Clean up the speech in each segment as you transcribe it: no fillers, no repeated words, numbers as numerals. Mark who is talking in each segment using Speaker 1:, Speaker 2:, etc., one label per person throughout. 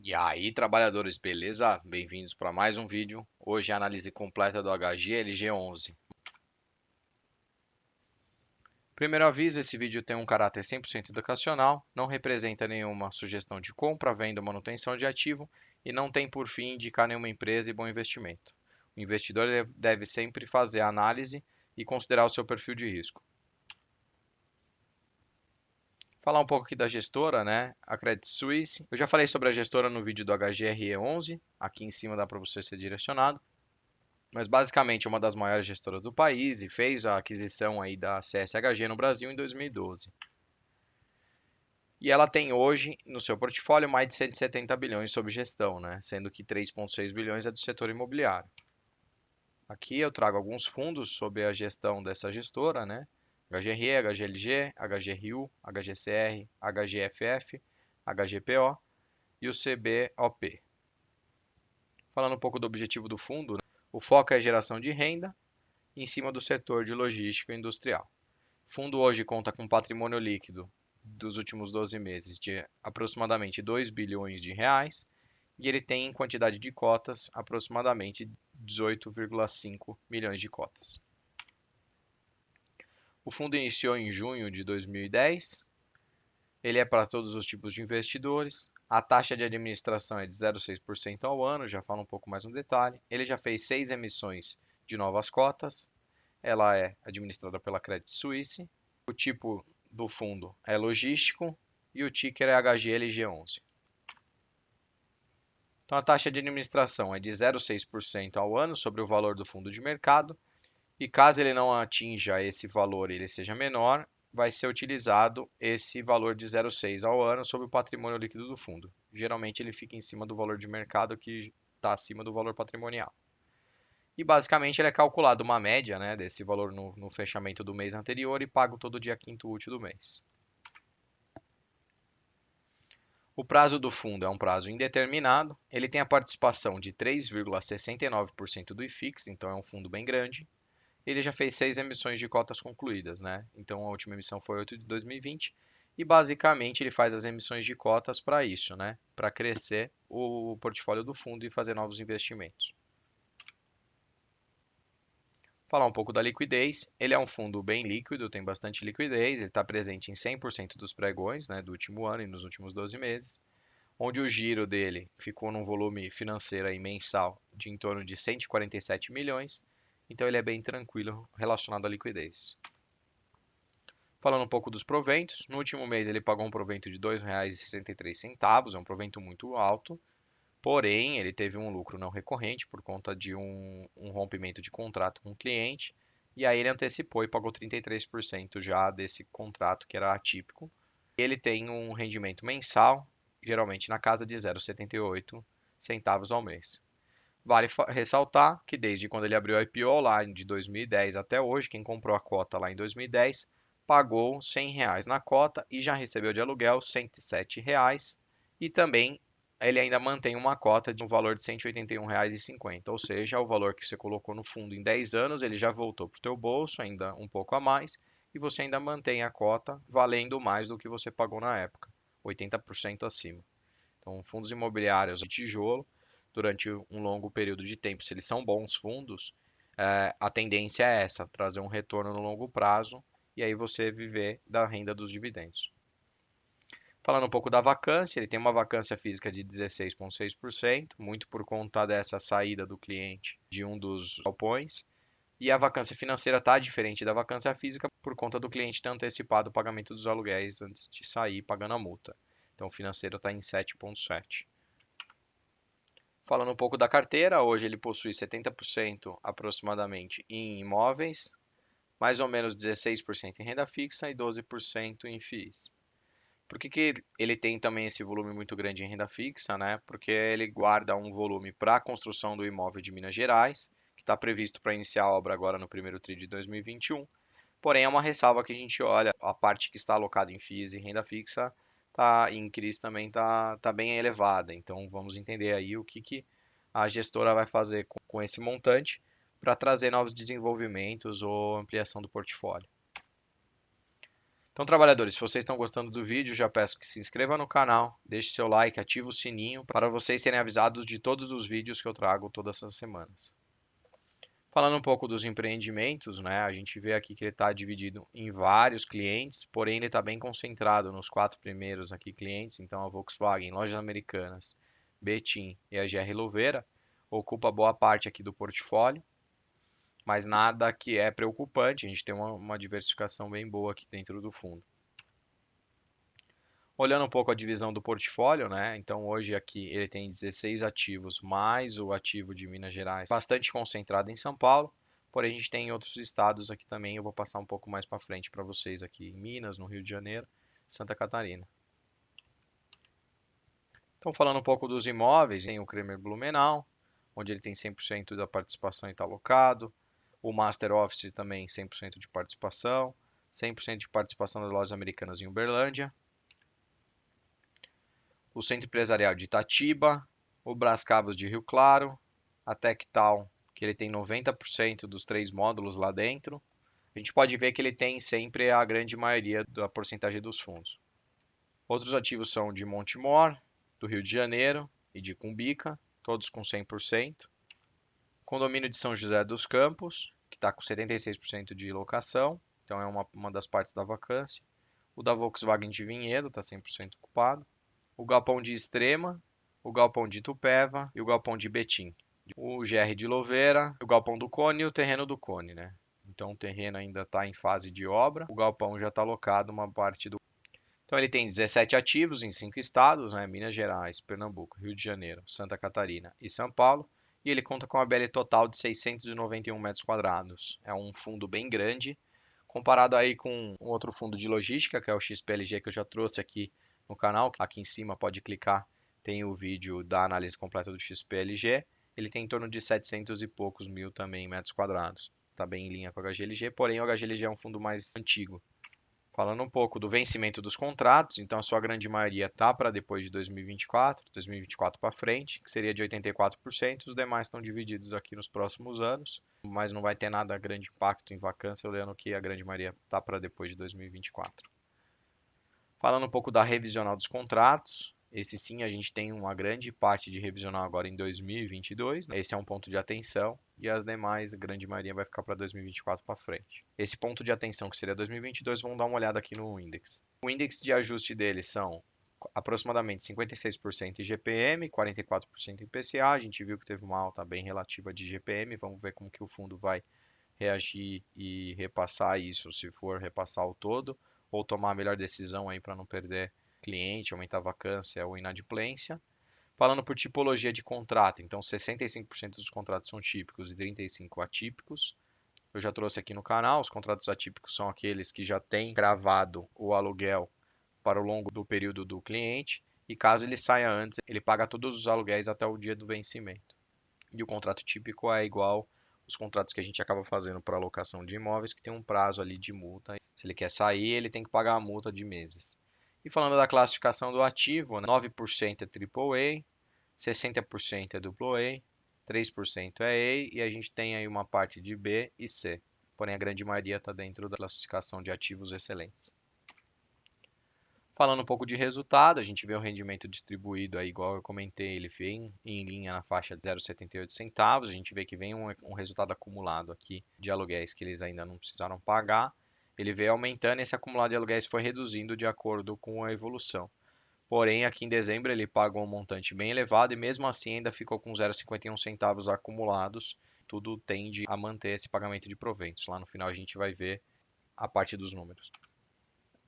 Speaker 1: E aí, trabalhadores, beleza? Bem-vindos para mais um vídeo. Hoje é a análise completa do HGLG11. Primeiro aviso, esse vídeo tem um caráter 100% educacional, não representa nenhuma sugestão de compra, venda ou manutenção de ativo e não tem por fim indicar nenhuma empresa e bom investimento. O investidor deve sempre fazer a análise e considerar o seu perfil de risco. Falar um pouco aqui da gestora, né? A Credit Suisse. Eu já falei sobre a gestora no vídeo do HGRE11, aqui em cima dá para você ser direcionado. Mas basicamente é uma das maiores gestoras do país e fez a aquisição aí da CSHG no Brasil em 2012. E ela tem hoje no seu portfólio mais de 170 bilhões sob gestão, né? Sendo que 3,6 bilhões é do setor imobiliário. Aqui eu trago alguns fundos sob a gestão dessa gestora, né? HGRE, HGLG, HGRU, HGCR, HGFF, HGPO e o CBOP. Falando um pouco do objetivo do fundo, né? O foco é a geração de renda em cima do setor de logística industrial. O fundo hoje conta com patrimônio líquido dos últimos 12 meses de aproximadamente 2 bilhões de reais e ele tem em quantidade de cotas aproximadamente 18,5 milhões de cotas. O fundo iniciou em junho de 2010. Ele é para todos os tipos de investidores. A taxa de administração é de 0,6% ao ano, já falo um pouco mais no detalhe. Ele já fez 6 emissões de novas cotas. Ela é administrada pela Credit Suisse. O tipo do fundo é logístico e o ticker é HGLG11. Então a taxa de administração é de 0,6% ao ano sobre o valor do fundo de mercado e caso ele não atinja esse valor e ele seja menor, vai ser utilizado esse valor de 0,6 ao ano sobre o patrimônio líquido do fundo. Geralmente ele fica em cima do valor de mercado que está acima do valor patrimonial. E basicamente ele é calculado uma média, né, desse valor no fechamento do mês anterior e pago todo dia quinto útil do mês. O prazo do fundo é um prazo indeterminado. Ele tem a participação de 3,69% do IFIX, então é um fundo bem grande. Ele já fez 6 emissões de cotas concluídas, né? Então a última emissão foi 8 de 2020 e basicamente ele faz as emissões de cotas para isso, né? Para crescer o portfólio do fundo e fazer novos investimentos. Falar um pouco da liquidez. Ele é um fundo bem líquido, tem bastante liquidez. Ele está presente em 100% dos pregões, né, do último ano e nos últimos 12 meses, onde o giro dele ficou num volume financeiro aí mensal de em torno de 147 milhões. Então ele é bem tranquilo relacionado à liquidez. Falando um pouco dos proventos, no último mês ele pagou um provento de R$ 2,63, é um provento muito alto, porém ele teve um lucro não recorrente por conta de um rompimento de contrato com o cliente, e aí ele antecipou e pagou 33% já desse contrato que era atípico. Ele tem um rendimento mensal, geralmente na casa de 0,78 centavos ao mês. Vale ressaltar que desde quando ele abriu o IPO lá de 2010 até hoje, quem comprou a cota lá em 2010 pagou R$ 100 na cota e já recebeu de aluguel R$ 107 e também ele ainda mantém uma cota de um valor de R$ 181,50, ou seja, o valor que você colocou no fundo em 10 anos, ele já voltou para o teu bolso, ainda um pouco a mais, e você ainda mantém a cota valendo mais do que você pagou na época, 80% acima. Então, fundos imobiliários de tijolo, durante um longo período de tempo, se eles são bons fundos, a tendência é essa, trazer um retorno no longo prazo e aí você viver da renda dos dividendos. Falando um pouco da vacância, ele tem uma vacância física de 16,6%, muito por conta dessa saída do cliente de um dos galpões. E a vacância financeira está diferente da vacância física por conta do cliente ter antecipado o pagamento dos aluguéis antes de sair pagando a multa. Então o financeiro está em 7,7%. Falando um pouco da carteira, hoje ele possui 70% aproximadamente em imóveis, mais ou menos 16% em renda fixa e 12% em FIIs. Por que ele tem também esse volume muito grande em renda fixa, né? Porque ele guarda um volume para a construção do imóvel de Minas Gerais, que está previsto para iniciar a obra agora no primeiro tri de 2021. Porém, é uma ressalva que a gente olha, a parte que está alocada em FIIs e renda fixa tá, em CRIs também tá bem elevada. Então, vamos entender aí o que a gestora vai fazer com esse montante para trazer novos desenvolvimentos ou ampliação do portfólio. Então, trabalhadores, se vocês estão gostando do vídeo, já peço que se inscreva no canal, deixe seu like, ative o sininho para vocês serem avisados de todos os vídeos que eu trago todas essas semanas. Falando um pouco dos empreendimentos, né, a gente vê aqui que ele está dividido em vários clientes, porém ele está bem concentrado nos 4 primeiros aqui clientes. Então, a Volkswagen, Lojas Americanas, Betim e a GR Louveira ocupa boa parte aqui do portfólio, mas nada que é preocupante. A gente tem uma diversificação bem boa aqui dentro do fundo. Olhando um pouco a divisão do portfólio, né? Então hoje aqui ele tem 16 ativos, mais o ativo de Minas Gerais, bastante concentrado em São Paulo. Porém, a gente tem em outros estados aqui também. Eu vou passar um pouco mais para frente para vocês aqui em Minas, no Rio de Janeiro, Santa Catarina. Então, falando um pouco dos imóveis, tem o Cremer Blumenau, onde ele tem 100% da participação e está alocado. O Master Office também 100% de participação. 100% de participação das Lojas Americanas em Uberlândia. O Centro Empresarial de Itatiba, o Brás Cubas de Rio Claro, a Tectal, que ele tem 90% dos 3 módulos lá dentro. A gente pode ver que ele tem sempre a grande maioria da porcentagem dos fundos. Outros ativos são de Montemor, do Rio de Janeiro e de Cumbica, todos com 100%. Condomínio de São José dos Campos, que está com 76% de locação, então é uma das partes da vacância. O da Volkswagen de Vinhedo está 100% ocupado. O galpão de Extrema, o galpão de Itupeva e o galpão de Betim. O GR de Louveira, o galpão do Cone e o terreno do Cone, né? Então o terreno ainda está em fase de obra, o galpão já está alocado uma parte do. Então ele tem 17 ativos em 5 estados, né? Minas Gerais, Pernambuco, Rio de Janeiro, Santa Catarina e São Paulo. E ele conta com uma BL total de 691 metros quadrados. É um fundo bem grande, comparado aí com um outro fundo de logística, que é o XPLG, que eu já trouxe aqui no canal. Aqui em cima pode clicar, tem o vídeo da análise completa do XPLG. Ele tem em torno de 700 e poucos mil também metros quadrados. Está bem em linha com o HGLG, porém o HGLG é um fundo mais antigo. Falando um pouco do vencimento dos contratos, então a sua grande maioria está para depois de 2024, 2024 para frente, que seria de 84%. Os demais estão divididos aqui nos próximos anos, mas não vai ter nada grande impacto em vacância, olhando que a grande maioria está para depois de 2024. Falando um pouco da revisional dos contratos, esse sim a gente tem uma grande parte de revisional agora em 2022, né? Esse é um ponto de atenção e as demais, a grande maioria vai ficar para 2024 para frente. Esse ponto de atenção que seria 2022, vamos dar uma olhada aqui no índice. O índice de ajuste deles são aproximadamente 56% IGPM, 44% IPCA. A gente viu que teve uma alta bem relativa de IGPM, vamos ver como que o fundo vai reagir e repassar isso, se for repassar o todo, ou tomar a melhor decisão aí para não perder cliente, aumentar a vacância ou inadimplência. Falando por tipologia de contrato, então 65% dos contratos são típicos e 35% atípicos. Eu já trouxe aqui no canal, os contratos atípicos são aqueles que já têm gravado o aluguel para o longo do período do cliente e caso ele saia antes, ele paga todos os aluguéis até o dia do vencimento. E o contrato típico é igual os contratos que a gente acaba fazendo para alocação de imóveis, que tem um prazo ali de multa. Se ele quer sair, ele tem que pagar a multa de meses. E falando da classificação do ativo, né, 9% é AAA, 60% é AA, 3% é A e a gente tem aí uma parte de B e C. Porém, a grande maioria está dentro da classificação de ativos excelentes. Falando um pouco de resultado, a gente vê o rendimento distribuído aí, igual eu comentei, ele vem em linha na faixa de 0,78 centavos. A gente vê que vem um resultado acumulado aqui de aluguéis que eles ainda não precisaram pagar. Ele veio aumentando e esse acumulado de aluguéis foi reduzindo de acordo com a evolução. Porém, aqui em dezembro ele pagou um montante bem elevado e mesmo assim ainda ficou com 0,51 centavos acumulados. Tudo tende a manter esse pagamento de proventos. Lá no final a gente vai ver a parte dos números.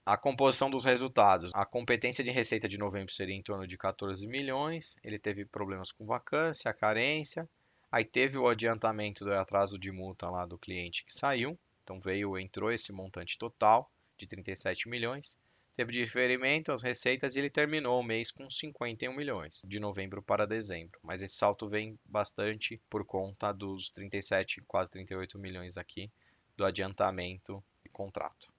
Speaker 1: A composição dos resultados. A competência de receita de novembro seria em torno de 14 milhões. Ele teve problemas com vacância, carência. Aí teve o adiantamento do atraso de multa lá do cliente que saiu. Então entrou esse montante total de 37 milhões. Teve diferimento, as receitas e ele terminou o mês com 51 milhões, de novembro para dezembro. Mas esse salto vem bastante por conta dos 37, quase 38 milhões aqui do adiantamento de contrato.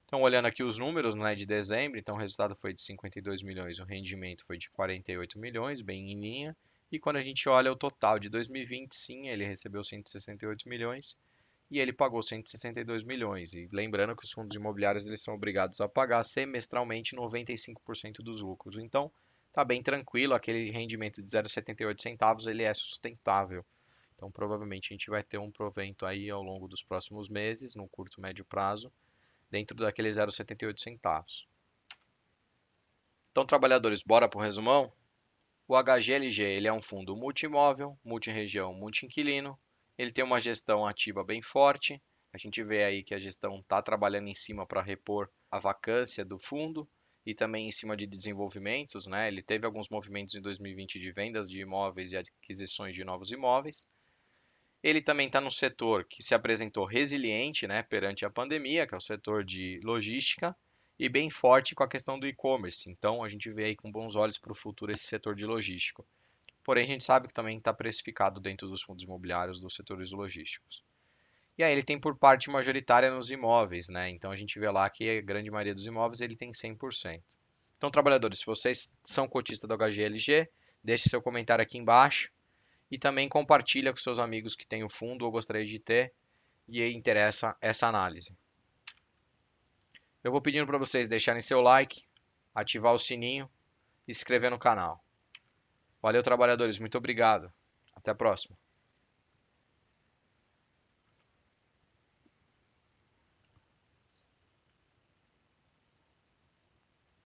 Speaker 1: Então, olhando aqui os números, né, de dezembro, então o resultado foi de 52 milhões, o rendimento foi de 48 milhões, bem em linha. E quando a gente olha o total de 2020, sim, ele recebeu 168 milhões. e ele pagou 162 milhões. E lembrando que os fundos imobiliários eles são obrigados a pagar semestralmente 95% dos lucros. Então, tá bem tranquilo, aquele rendimento de 0,78 centavos ele é sustentável. Então, provavelmente a gente vai ter um provento aí ao longo dos próximos meses, no curto e médio prazo, dentro daqueles 0,78 centavos. Então, trabalhadores, bora para o resumão? O HGLG ele é um fundo multimóvel, multiregião, multi-inquilino. Ele tem uma gestão ativa bem forte. A gente vê aí que a gestão está trabalhando em cima para repor a vacância do fundo e também em cima de desenvolvimentos, né? Ele teve alguns movimentos em 2020 de vendas de imóveis e aquisições de novos imóveis. Ele também está no setor que se apresentou resiliente, né, perante a pandemia, que é o setor de logística, e bem forte com a questão do e-commerce. Então, a gente vê aí com bons olhos para o futuro esse setor de logístico. Porém, a gente sabe que também está precificado dentro dos fundos imobiliários dos setores logísticos. E aí ele tem por parte majoritária nos imóveis, né? Então a gente vê lá que a grande maioria dos imóveis ele tem 100%. Então, trabalhadores, se vocês são cotistas do HGLG, deixe seu comentário aqui embaixo e também compartilha com seus amigos que têm o fundo ou gostaria de ter e interessa essa análise. Eu vou pedindo para vocês deixarem seu like, ativar o sininho e se inscrever no canal. Valeu, trabalhadores, muito obrigado. Até a próxima.